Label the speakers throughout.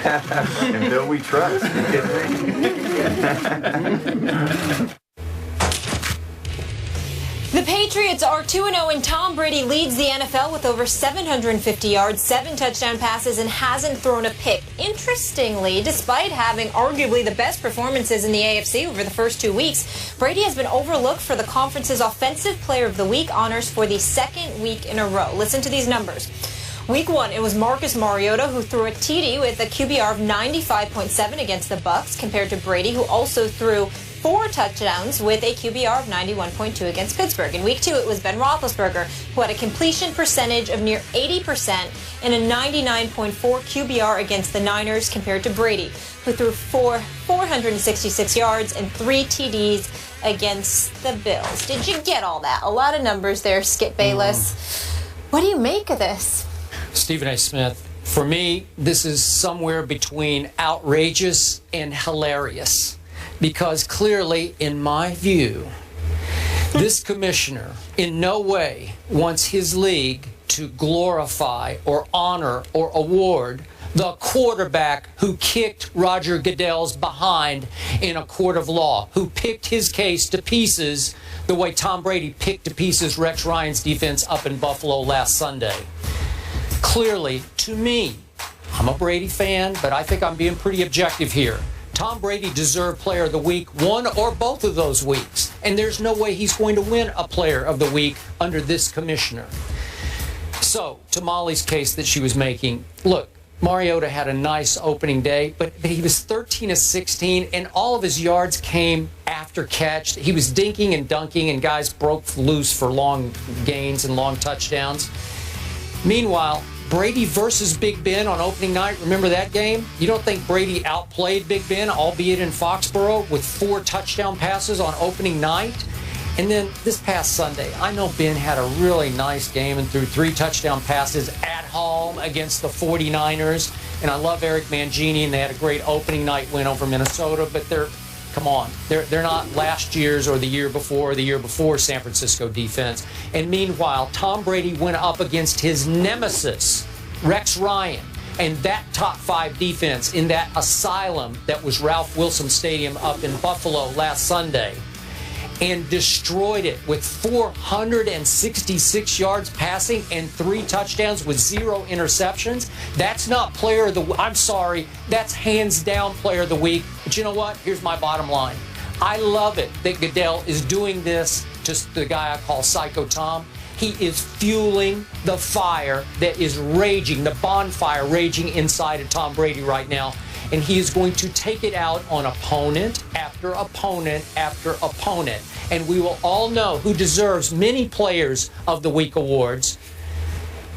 Speaker 1: And Bill we trust. You kidding me?
Speaker 2: The Patriots are 2-0 and Tom Brady leads the NFL with over 750 yards, 7 touchdown passes, and hasn't thrown a pick. Interestingly, despite having arguably the best performances in the AFC over the first 2 weeks, Brady has been overlooked for the conference's Offensive Player of the Week honors for the second week in a row. Listen to these numbers. Week 1, it was Marcus Mariota who threw a TD with a QBR of 95.7 against the Bucs, compared to Brady, who also threw 4 touchdowns with a QBR of 91.2 against Pittsburgh. In Week 2, it was Ben Roethlisberger, who had a completion percentage of near 80% and a 99.4 QBR against the Niners, compared to Brady, who threw 466 yards and 3 TDs against the Bills. Did you get all that? A lot of numbers there, Skip Bayless. What do you make of this?
Speaker 3: Stephen A. Smith, for me, this is somewhere between outrageous and hilarious. Because clearly, in my view, this commissioner in no way wants his league to glorify or honor or award the quarterback who kicked Roger Goodell's behind in a court of law, who picked his case to pieces the way Tom Brady picked to pieces Rex Ryan's defense up in Buffalo last Sunday. Clearly, to me, I'm a Brady fan, but I think I'm being pretty objective here. Tom Brady deserved Player of the Week one or both of those weeks, and there's no way he's going to win a Player of the Week under this commissioner. So, to Molly's case that she was making, look, Mariota had a nice opening day, but he was 13 of 16, and all of his yards came after catch. He was dinking and dunking, and guys broke loose for long gains and long touchdowns. Meanwhile, Brady versus Big Ben on opening night. Remember that game? You don't think Brady outplayed Big Ben, albeit in Foxborough, with 4 touchdown passes on opening night? And then this past Sunday, I know Ben had a really nice game and threw 3 touchdown passes at home against the 49ers. And I love Eric Mangini, and they had a great opening night win over Minnesota, but come on, they're not last year's or the year before San Francisco defense. And meanwhile, Tom Brady went up against his nemesis, Rex Ryan, and that top 5 defense in that asylum that was Ralph Wilson Stadium up in Buffalo last Sunday, and destroyed it with 466 yards passing and 3 touchdowns with 0 interceptions. That's not Player of the Week. I'm sorry. That's hands down Player of the Week. But you know what? Here's my bottom line. I love it that Goodell is doing this to the guy I call Psycho Tom. He is fueling the fire that is raging, the bonfire raging inside of Tom Brady right now. And he is going to take it out on opponent after opponent after opponent. And we will all know who deserves many Players of the Week awards,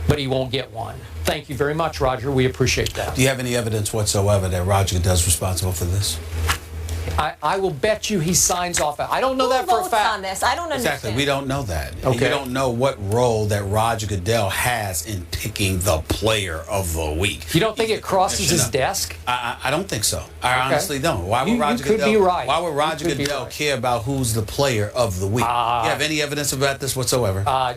Speaker 3: but he won't get one. Thank you very much, Roger. We appreciate that.
Speaker 4: Do you have any evidence whatsoever that Roger Goodell's responsible for this?
Speaker 3: I will bet you he signs off. I don't know that for a fact.
Speaker 2: On this? I don't understand.
Speaker 4: Exactly. We don't know that.
Speaker 3: Okay.
Speaker 4: You don't know what role that Roger Goodell has in picking the Player of the Week.
Speaker 3: You don't think it crosses his desk?
Speaker 4: I don't think so. I honestly don't. Why would Roger
Speaker 3: Goodell? Be right.
Speaker 4: Why would Roger Goodell care about who's the Player of the Week? You have any evidence about this whatsoever?
Speaker 3: I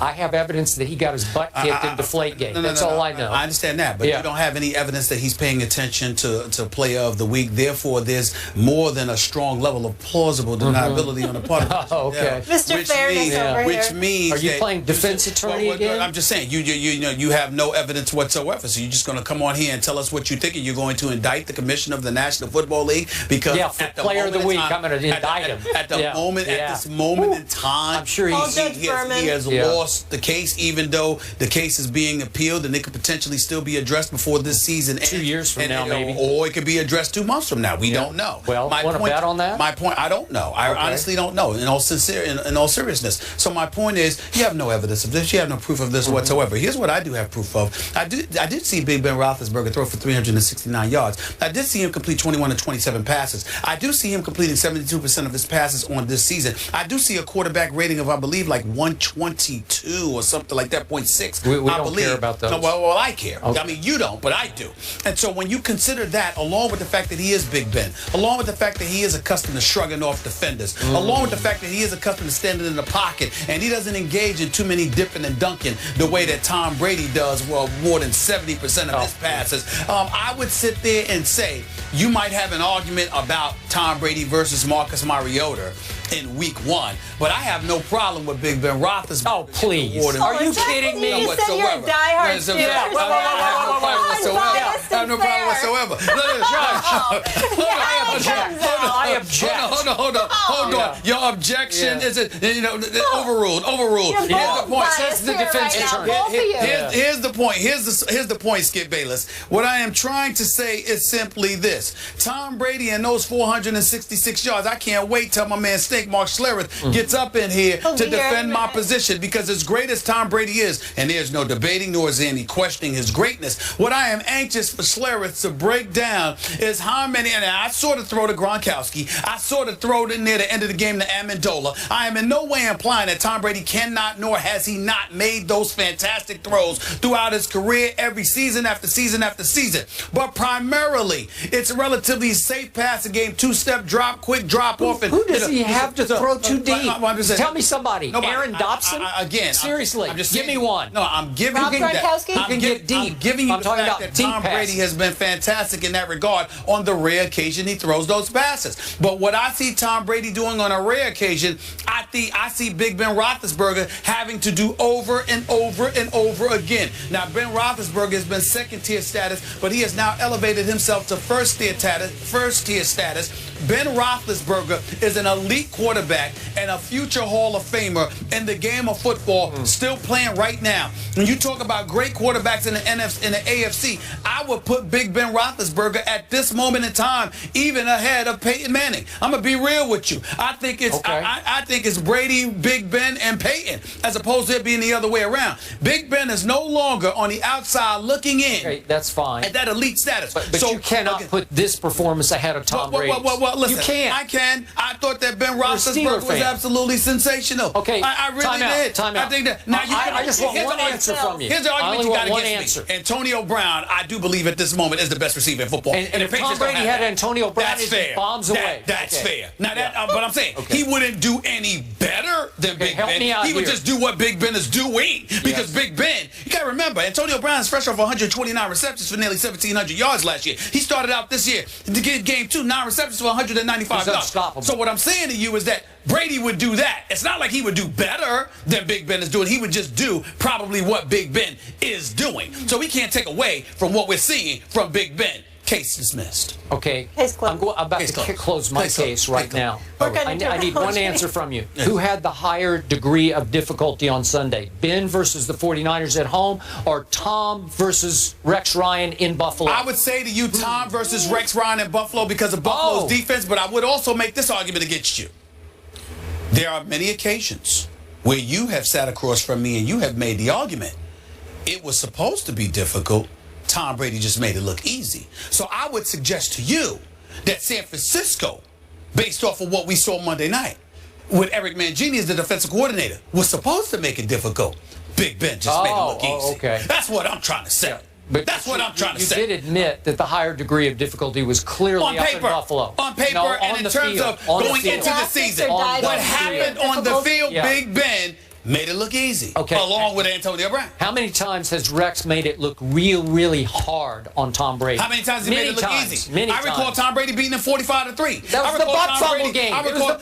Speaker 3: have evidence that he got his butt kicked in Deflategate. That's all I know.
Speaker 4: I understand that, but you don't have any evidence that he's paying attention to Player of the Week. Therefore, there's more than a strong level of plausible deniability on the part of
Speaker 3: okay.
Speaker 2: Mr. Fairness over here.
Speaker 4: Which means
Speaker 3: are you playing defense attorney again?
Speaker 4: I'm just saying you have no evidence whatsoever. So you're just going to come on here and tell us what you think, and you're going to indict the commissioner of the National Football League because
Speaker 3: for Player of the Week, I'm going to indict him
Speaker 4: at this moment in time.
Speaker 3: I'm sure
Speaker 4: he has lost the case, even though the case is being appealed, and it could potentially still be addressed before this season ends.
Speaker 3: 2 years from now, maybe,
Speaker 4: or it could be addressed 2 months from now. We don't know.
Speaker 3: Well, want to bet on that?
Speaker 4: My point, I don't know. I honestly don't know. In all seriousness. So my point is, you have no evidence of this. You have no proof of this whatsoever. Here's what I do have proof of. I did see Big Ben Roethlisberger throw for 369 yards. I did see him complete 21 of 27 passes. I do see him completing 72% of his passes on this season. I do see a quarterback rating of, I believe, like 122 or something like that, 0.6.
Speaker 3: We don't care about those.
Speaker 4: Well, I care.
Speaker 3: Okay.
Speaker 4: I mean, you don't, but I do. And so when you consider that, along with the fact that he is Big Ben, along along with the fact that he is accustomed to shrugging off defenders, along with the fact that he is accustomed to standing in the pocket, and he doesn't engage in too many dipping and dunking the way that Tom Brady does, well, more than 70% of his passes. I would sit there and say you might have an argument about Tom Brady versus Marcus Mariota in week 1, but I have no problem with Big Ben Roethlisberger.
Speaker 3: Oh, please.
Speaker 2: Are you kidding me? You said you're a diehard Steelers fan.
Speaker 4: I have no problem whatsoever.
Speaker 3: I object.
Speaker 4: Hold on. Your objection is overruled. Here's the point.
Speaker 3: Says the defense attorney.
Speaker 4: Here's the point. Here's the point, Skip Bayless. What I am trying to say is simply this: Tom Brady and those 466 yards. I can't wait till my man Mark Schlereth gets up in here to defend my position, because as great as Tom Brady is, and there's no debating nor is any questioning his greatness, what I am anxious for Schlereth to break down is how many, and I sort of throw to Gronkowski, I sort of throw it in there at the end of the game to Amendola. I am in no way implying that Tom Brady cannot, nor has he not made those fantastic throws throughout his career, every season after season after season. But primarily, it's a relatively safe passing game, two-step drop, quick drop off. And
Speaker 3: who does he have to throw too deep? Tell me somebody.
Speaker 4: Nobody.
Speaker 3: Aaron Dobson?
Speaker 4: Again.
Speaker 3: Seriously.
Speaker 4: I'm just
Speaker 3: give
Speaker 4: saying,
Speaker 3: me one.
Speaker 4: No, I'm giving you that.
Speaker 3: I'm
Speaker 4: giving you the fact that Tom Brady has been fantastic in that regard on the rare occasion he throws those passes. But what I see Tom Brady doing on a rare occasion, I see Big Ben Roethlisberger having to do over and over and over again. Now, Ben Roethlisberger has been second-tier status, but he has now elevated himself to first-tier status. Ben Roethlisberger is an elite quarterback and a future Hall of Famer in the game of football, still playing right now. When you talk about great quarterbacks in the AFC, I would put Big Ben Roethlisberger at this moment in time even ahead of Peyton Manning. I'm gonna be real with you. I think it's I think it's Brady, Big Ben, and Peyton, as opposed to it being the other way around. Big Ben is no longer on the outside looking in.
Speaker 3: Okay, that's fine.
Speaker 4: At that elite status.
Speaker 3: But so, you cannot put this performance ahead of Tom Brady.
Speaker 4: Well, listen,
Speaker 3: you can't.
Speaker 4: I can. I thought that Ben Roethlisberger was absolutely sensational.
Speaker 3: Okay,
Speaker 4: I really did.
Speaker 3: Time out.
Speaker 4: I think that. Now
Speaker 3: I just want one answer from you.
Speaker 4: Here's the argument you got
Speaker 3: against
Speaker 4: me. Antonio Brown, I do believe at this moment is the best receiver in football.
Speaker 3: And if Tom Brady had Antonio Brown,
Speaker 4: that's fair.
Speaker 3: Bombs away.
Speaker 4: That's fair. Now but I'm saying he wouldn't do any better than Big Ben. He would just do what Big Ben is doing, because Big Ben. You got to remember, Antonio Brown is fresh off 129 receptions for nearly 1,700 yards last year. He started out this year to get game 2, 9 receptions for 195 yards. So what I'm saying to you is that Brady would do that. It's not like he would do better than Big Ben is doing. He would just do probably what Big Ben is doing. So we can't take away from what we're seeing from Big Ben. Case dismissed.
Speaker 3: Okay.
Speaker 2: I'm
Speaker 3: about to close my case right now. I need one answer from you. Who had the higher degree of difficulty on Sunday? Ben versus the 49ers at home, or Tom versus Rex Ryan in Buffalo?
Speaker 4: I would say to you, Tom versus Rex Ryan in Buffalo, because of Buffalo's defense, but I would also make this argument against you. There are many occasions where you have sat across from me and you have made the argument. It was supposed to be difficult. Tom Brady just made it look easy. So I would suggest to you that San Francisco, based off of what we saw Monday night, with Eric Mangini as the defensive coordinator, was supposed to make it difficult. Big Ben just made it look easy.
Speaker 3: Okay.
Speaker 4: That's what I'm trying to say. Yeah.
Speaker 3: But
Speaker 4: that's what I'm trying to say.
Speaker 3: You did admit that the higher degree of difficulty was clearly up in Buffalo.
Speaker 4: On paper, and in terms of going into the season. What happened on the field, Big Ben made it look easy, along with Antonio Brown.
Speaker 3: How many times has Rex made it look really hard on Tom Brady?
Speaker 4: How many times has he made it look easy?
Speaker 3: I
Speaker 4: recall Tom Brady beating him 45-3.
Speaker 3: That was the butt fumble game.
Speaker 4: I recall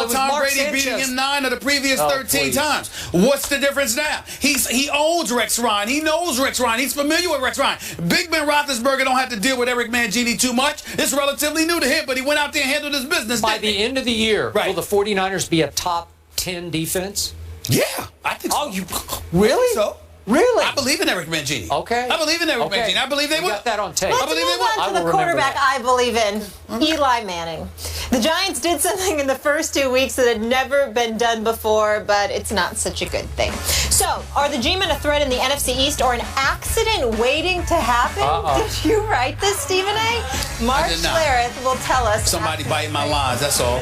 Speaker 4: Tom Brady beating him 9 of the previous 13 times. What's the difference now? He owns Rex Ryan. He knows Rex Ryan. He's familiar with Rex Ryan. Big Ben Roethlisberger don't have to deal with Eric Mangini too much. It's relatively new to him, but he went out there and handled his business.
Speaker 3: By the end of the year, will the 49ers be a top 10 defense?
Speaker 4: Yeah, I think so.
Speaker 3: Oh, you really?
Speaker 4: So?
Speaker 3: Really?
Speaker 4: I believe in Eric Mangini.
Speaker 3: Okay.
Speaker 4: I believe in Eric Mangini. I believe they will.
Speaker 3: Got that on tape.
Speaker 2: Let's move on to the quarterback I believe in, Eli Manning. The Giants did something in the first 2 weeks that had never been done before, but it's not such a good thing. So, are the G-Men a threat in the NFC East or an accident waiting to happen? Did you write this, Stephen A? Mark Schlereth will tell us.
Speaker 4: Somebody biting my lines, that's all.